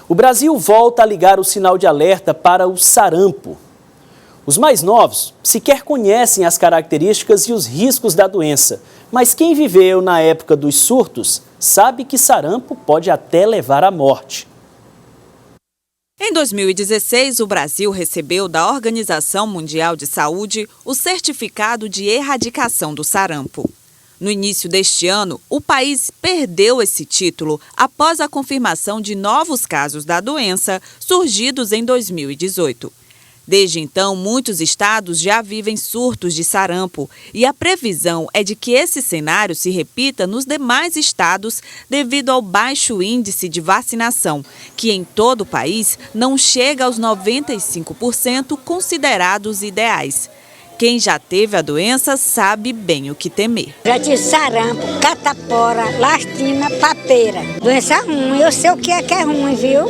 O Brasil volta a ligar o sinal de alerta para o sarampo. Os mais novos sequer conhecem as características e os riscos da doença, mas quem viveu na época dos surtos sabe que sarampo pode até levar à morte. Em 2016, o Brasil recebeu da Organização Mundial de Saúde o certificado de erradicação do sarampo. No início deste ano, o país perdeu esse título após a confirmação de novos casos da doença surgidos em 2018. Desde então, muitos estados já vivem surtos de sarampo e a previsão é de que esse cenário se repita nos demais estados devido ao baixo índice de vacinação, que em todo o país não chega aos 95% considerados ideais. Quem já teve a doença sabe bem o que temer. Já tive sarampo, catapora, lastima, papeira. Doença ruim, eu sei o que é ruim, viu?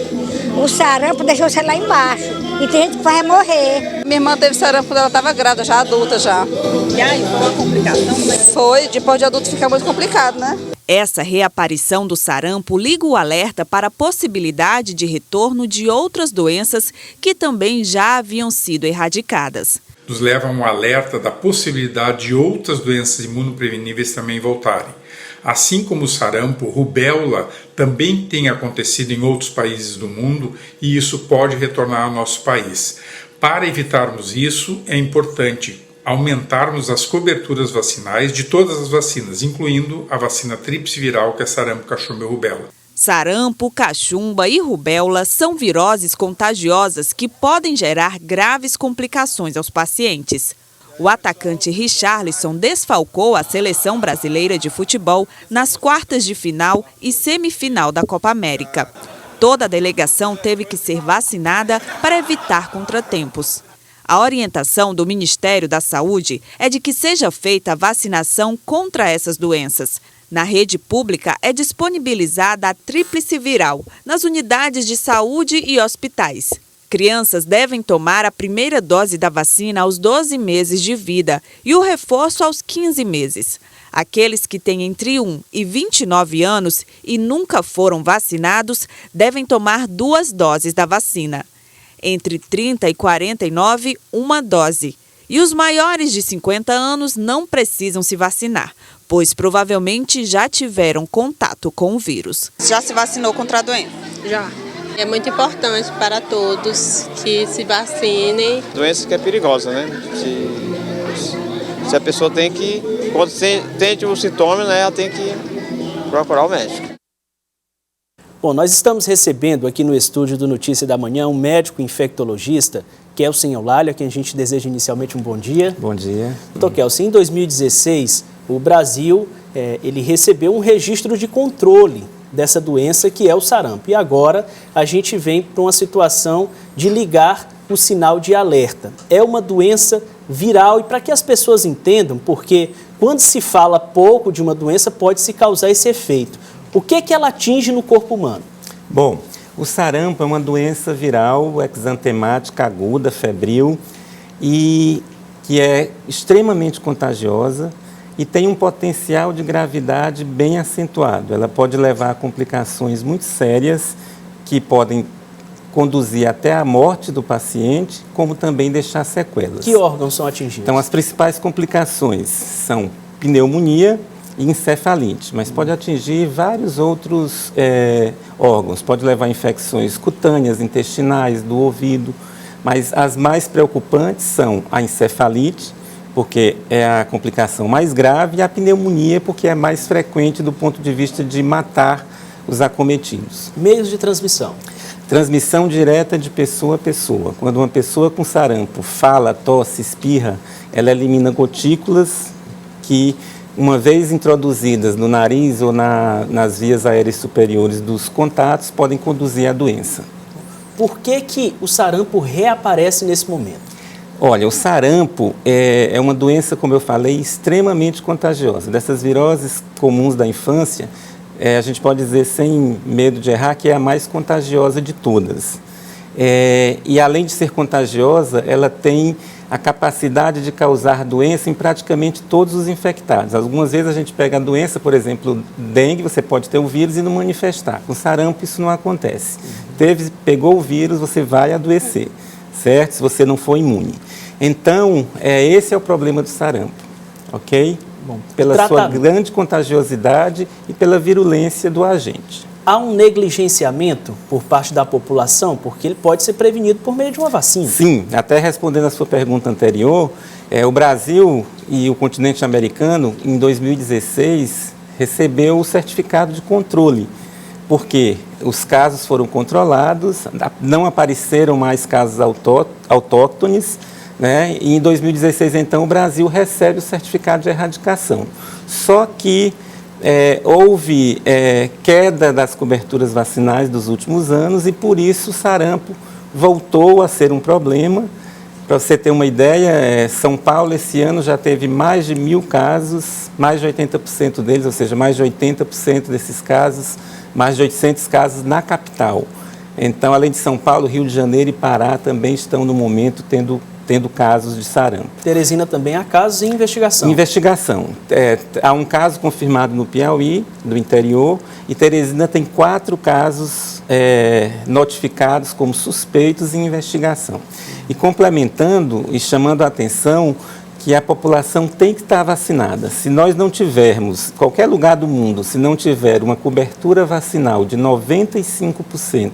O sarampo deixou você lá embaixo e tem gente que vai morrer. Minha irmã teve sarampo quando ela estava grávida, já adulta já. E aí, foi uma complicação? Foi, depois de adulto fica muito complicado, né? Essa reaparição do sarampo liga o alerta para a possibilidade de retorno de outras doenças que também já haviam sido erradicadas. Nos leva a um alerta da possibilidade de outras doenças imunopreveníveis também voltarem. Assim como o sarampo, rubéola também tem acontecido em outros países do mundo e isso pode retornar ao nosso país. Para evitarmos isso, é importante aumentarmos as coberturas vacinais de todas as vacinas, incluindo a vacina tríplice viral, que é sarampo, cachumba e rubéola. Sarampo, cachumba e rubéola são viroses contagiosas que podem gerar graves complicações aos pacientes. O atacante Richarlison desfalcou a seleção brasileira de futebol nas quartas de final e semifinal da Copa América. Toda a delegação teve que ser vacinada para evitar contratempos. A orientação do Ministério da Saúde é de que seja feita a vacinação contra essas doenças. Na rede pública é disponibilizada a tríplice viral nas unidades de saúde e hospitais. Crianças devem tomar a primeira dose da vacina aos 12 meses de vida e o reforço aos 15 meses. Aqueles que têm entre 1 e 29 anos e nunca foram vacinados devem tomar 2 doses da vacina. Entre 30 e 49, 1 dose. E os maiores de 50 anos não precisam se vacinar, pois provavelmente já tiveram contato com o vírus. Já se vacinou contra a doença? Já. É muito importante para todos que se vacinem. Doença que é perigosa, né? Se a pessoa tem que, quando sente o sintoma, né, ela tem que procurar o médico. Bom, nós estamos recebendo aqui no estúdio do Notícia da Manhã um médico infectologista, Kelsen Eulálio, a quem a gente deseja inicialmente um bom dia. Bom dia. Doutor Kelsen, em 2016, o Brasil ele recebeu um registro de controle dessa doença que é o sarampo. E agora a gente vem para uma situação de ligar o sinal de alerta. É uma doença viral e para que as pessoas entendam, porque quando se fala pouco de uma doença pode se causar esse efeito. O que ela atinge no corpo humano? Bom, o sarampo é uma doença viral exantemática aguda, febril, e que é extremamente contagiosa e tem um potencial de gravidade bem acentuado. Ela pode levar a complicações muito sérias que podem conduzir até a morte do paciente, como também deixar sequelas. Que órgãos são atingidos? Então, as principais complicações são pneumonia e encefalite, mas pode atingir vários outros órgãos. Pode levar a infecções cutâneas, intestinais, do ouvido, mas as mais preocupantes são a encefalite, porque é a complicação mais grave, e a pneumonia, porque é mais frequente do ponto de vista de matar os acometidos. Meios de transmissão. Transmissão direta de pessoa a pessoa. Quando uma pessoa com sarampo fala, tosse, espirra, ela elimina gotículas que, uma vez introduzidas no nariz ou nas vias aéreas superiores dos contatos, podem conduzir à doença. Por que o sarampo reaparece nesse momento? Olha, o sarampo é uma doença, como eu falei, extremamente contagiosa. Dessas viroses comuns da infância, a gente pode dizer, sem medo de errar, que é a mais contagiosa de todas. E além de ser contagiosa, ela tem a capacidade de causar doença em praticamente todos os infectados. Algumas vezes a gente pega a doença, por exemplo, dengue, você pode ter o vírus e não manifestar. Com sarampo isso não acontece. Pegou o vírus, você vai adoecer, certo? Se você não for imune. Então, esse é o problema do sarampo, ok? Bom, pela sua grande contagiosidade e pela virulência do agente. Há um negligenciamento por parte da população, porque ele pode ser prevenido por meio de uma vacina. Sim, até respondendo a sua pergunta anterior, o Brasil e o continente americano, em 2016, recebeu o certificado de controle, porque os casos foram controlados, não apareceram mais casos autóctones, né? E em 2016, então, o Brasil recebe o certificado de erradicação. Só que houve queda das coberturas vacinais dos últimos anos e, por isso, o sarampo voltou a ser um problema. Para você ter uma ideia, São Paulo, esse ano, já teve mais de 1.000 casos, mais de 80% deles, ou seja, mais de 80% desses casos, mais de 800 casos na capital. Então, além de São Paulo, Rio de Janeiro e Pará também estão, no momento, tendo casos de sarampo. Teresina também há casos em investigação. Investigação. Há um caso confirmado no Piauí, do interior, e Teresina tem 4 casos notificados como suspeitos em investigação. E complementando e chamando a atenção que a população tem que estar vacinada. Se nós não tivermos, qualquer lugar do mundo, se não tiver uma cobertura vacinal de 95%,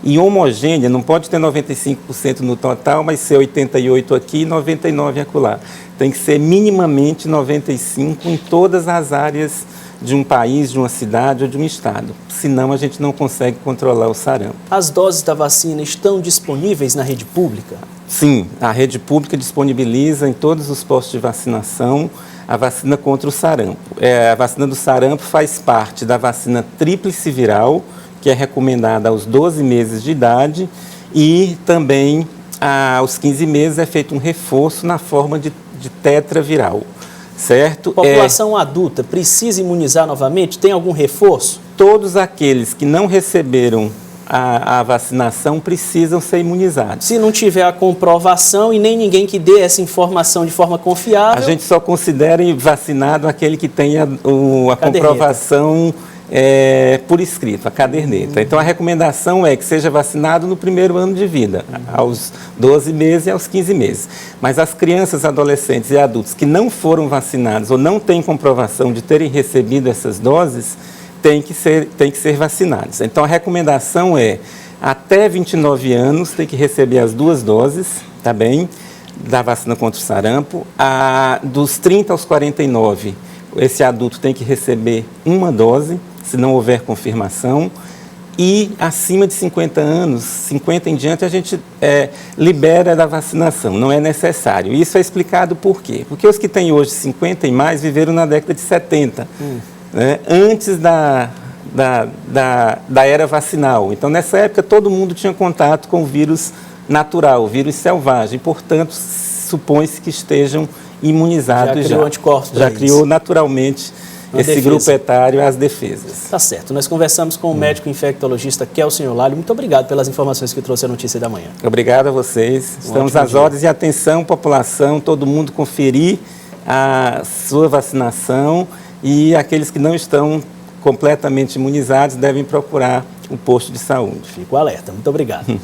e homogênea, não pode ter 95% no total, mas ser 88% aqui e 99% acolá. Tem que ser minimamente 95% em todas as áreas de um país, de uma cidade ou de um estado. Senão a gente não consegue controlar o sarampo. As doses da vacina estão disponíveis na rede pública? Sim, a rede pública disponibiliza em todos os postos de vacinação a vacina contra o sarampo. A vacina do sarampo faz parte da vacina tríplice viral, que é recomendada aos 12 meses de idade, e também aos 15 meses é feito um reforço na forma de tetraviral, certo? População adulta precisa imunizar novamente? Tem algum reforço? Todos aqueles que não receberam a vacinação precisam ser imunizados. Se não tiver a comprovação e nem ninguém que dê essa informação de forma confiável... A gente só considera vacinado aquele que tenha a comprovação por escrito, a caderneta. Então, a recomendação é que seja vacinado no primeiro ano de vida, aos 12 meses e aos 15 meses. Mas as crianças, adolescentes e adultos que não foram vacinados ou não têm comprovação de terem recebido essas doses, têm que ser vacinados. Então, a recomendação é, até 29 anos, tem que receber as 2 doses, tá bem, da vacina contra o sarampo. Dos 30 aos 49, esse adulto tem que receber 1 dose, se não houver confirmação, e acima de 50 anos, 50 em diante, a gente libera da vacinação, não é necessário. Isso é explicado por quê? Porque os que têm hoje 50 e mais viveram na década de 70, né, antes da era vacinal. Então, nessa época, todo mundo tinha contato com o vírus natural, o vírus selvagem, portanto, supõe-se que estejam imunizados já. Criou anticorpos. Já criou naturalmente esse grupo etário às defesas. Tá certo. Nós conversamos com o médico infectologista Kelson Eulálio. Muito obrigado pelas informações que trouxe a notícia da manhã. Obrigado a vocês. Estamos às ordens e atenção, população, todo mundo conferir a sua vacinação e aqueles que não estão completamente imunizados devem procurar o posto de saúde. Fico alerta. Muito obrigado.